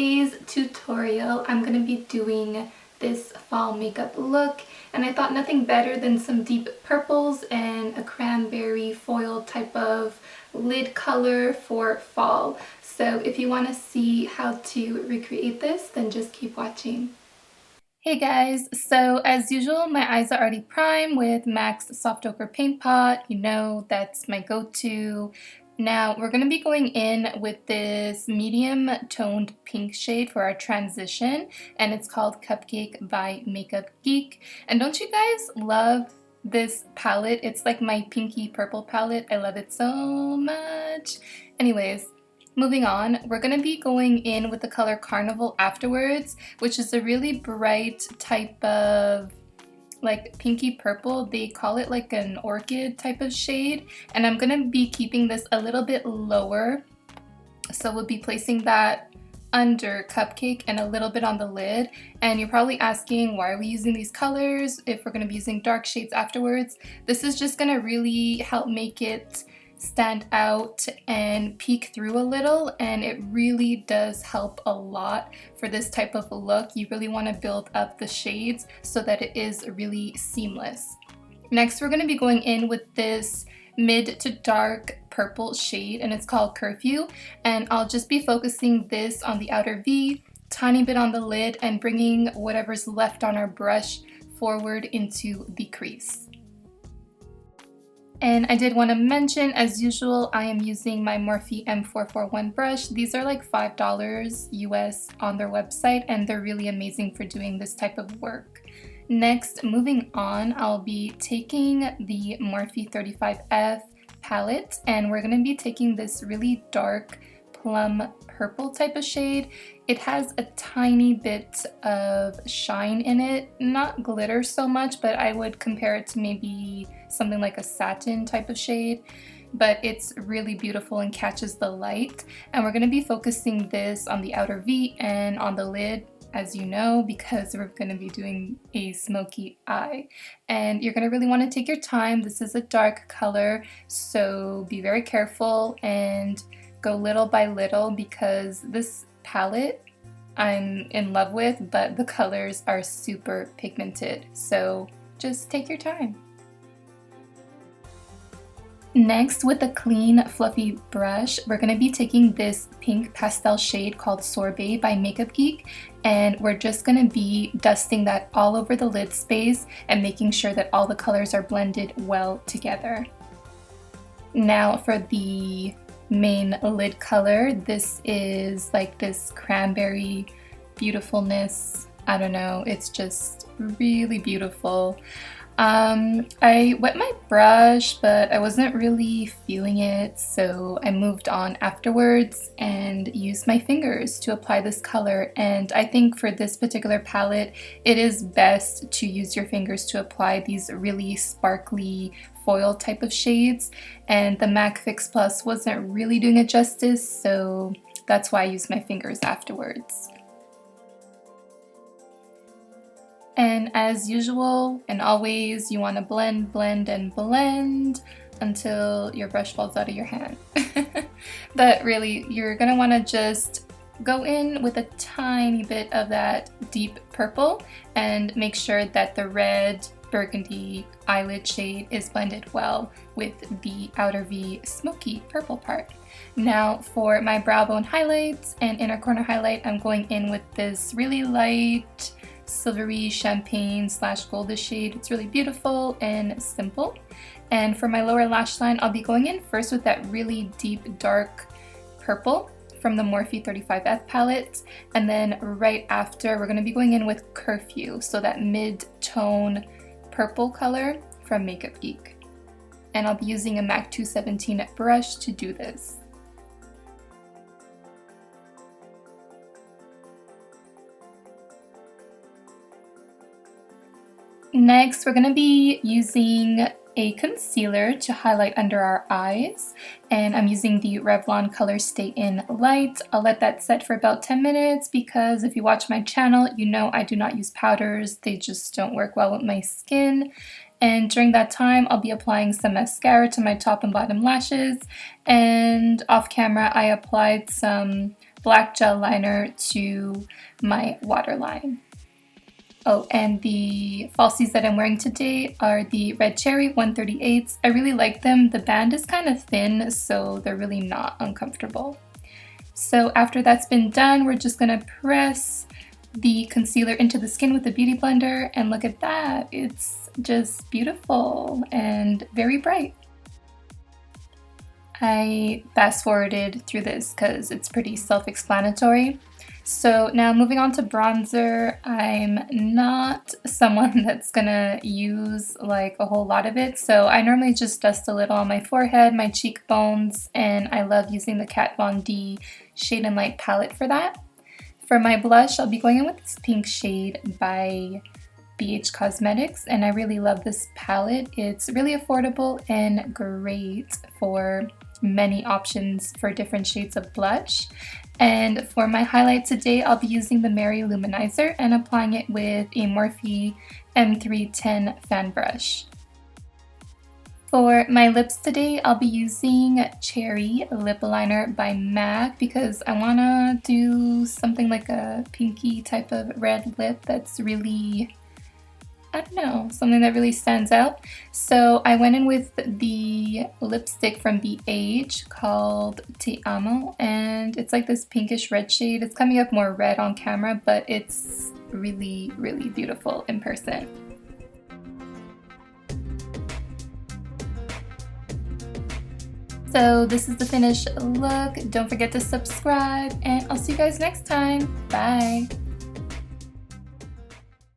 today's tutorial, I'm going to be doing this fall makeup look, and I thought nothing better than some deep purples and a cranberry foil type of lid color for fall. So if you want to see how to recreate this, then just keep watching. Hey guys, so as usual, my eyes are already primed with MAC's Soft Ochre Paint Pot. You know, that's my go-to. Now, we're going to be going in with this medium toned pink shade for our transition, and it's called Cupcake by Geek. And don't you guys love this palette? It's like my pinky purple palette. I love it so much. Anyways, moving on, we're going to be going in with the color Carnival afterwards, which is a really bright type of like pinky purple. They call it like an orchid type of shade, and I'm going to be keeping this a little bit lower. So we'll be placing that under Cupcake and a little bit on the lid. And you're probably asking, why are we using these colors if we're going to be using dark shades afterwards? This is just going to really help make it stand out and peek through a little, and it really does help a lot for this type of look. You really want to build up the shades so that it is really seamless. Next, we're going to be going in with this mid to dark purple shade, and it's called Curfew, and I'll just be focusing this on the outer V, tiny bit on the lid, and bringing whatever's left on our brush forward into the crease. And I did want to mention, as usual, I am using my Morphe M441 brush. These are like $5 US on their website, and they're really amazing for doing this type of work. Next, moving on, I'll be taking the Morphe 35F palette, and we're going to be taking this really dark plum purple type of shade. It has a tiny bit of shine in it, not glitter so much, but I would compare it to maybe something like a satin type of shade, but it's really beautiful and catches the light. And we're going to be focusing this on the outer V and on the lid, as you know, because we're going to be doing a smoky eye. And you're going to really want to take your time. This is a dark color, so be very careful and go little by little, because this palette I'm in love with, but the colors are super pigmented, so just take your time. Next, with a clean fluffy brush, we're going to be taking this pink pastel shade called Sorbet by Geek, and we're just going to be dusting that all over the lid space and making sure that all the colors are blended well together. Now for the main lid color, this is like this cranberry beautifulness. I don't know, it's just really beautiful. I wet my brush, but I wasn't really feeling it, so I moved on afterwards and used my fingers to apply this color. And I think for this particular palette, it is best to use your fingers to apply these really sparkly foil type of shades, and the MAC Fix Plus wasn't really doing it justice, so that's why I used my fingers afterwards. And as usual and always, you want to blend, blend, and blend until your brush falls out of your hand. But really, you're going to want to just go in with a tiny bit of that deep purple and make sure that the red burgundy eyelid shade is blended well with the outer V smoky purple part. Now for my brow bone highlights and inner corner highlight, I'm going in with this really light silvery champagne slash goldish shade. It's really beautiful and simple. And for my lower lash line, I'll be going in first with that really deep dark purple from the Morphe 35F palette, and then right after we're going to be going in with Curfew, so that mid-tone purple color from Geek. And I'll be using a MAC 217 brush to do this. Next, we're going to be using a concealer to highlight under our eyes, and I'm using the Revlon Colorstay in Light. I'll let that set for about 10 minutes because if you watch my channel, you know I do not use powders. They just don't work well with my skin. And during that time, I'll be applying some mascara to my top and bottom lashes, and off camera I applied some black gel liner to my waterline. Oh, and the falsies that I'm wearing today are the Red Cherry 138s. I really like them. The band is kind of thin, so they're really not uncomfortable. So after that's been done, we're just gonna press the concealer into the skin with the Beauty Blender, and look at that. It's just beautiful and very bright. I fast forwarded through this because it's pretty self-explanatory. So now moving on to bronzer, I'm not someone that's gonna use like a whole lot of it, so I normally just dust a little on my forehead, my cheekbones, and I love using the Kat Von D Shade and Light palette for that. For my blush, I'll be going in with this pink shade by BH Cosmetics, and I really love this palette. It's really affordable and great for many options for different shades of blush. And for my highlight today, I'll be using the Maryloumanizer and applying it with a Morphe M441 fan brush. For my lips today, I'll be using Cherry Lip Liner by MAC because I want to do something like a pinky type of red lip that's really, I don't know, something that really stands out. So I went in with the lipstick from BH called Te Amo, and it's like this pinkish red shade. It's coming up more red on camera, but it's really, really beautiful in person. So this is the finished look. Don't forget to subscribe, and I'll see you guys next time. Bye!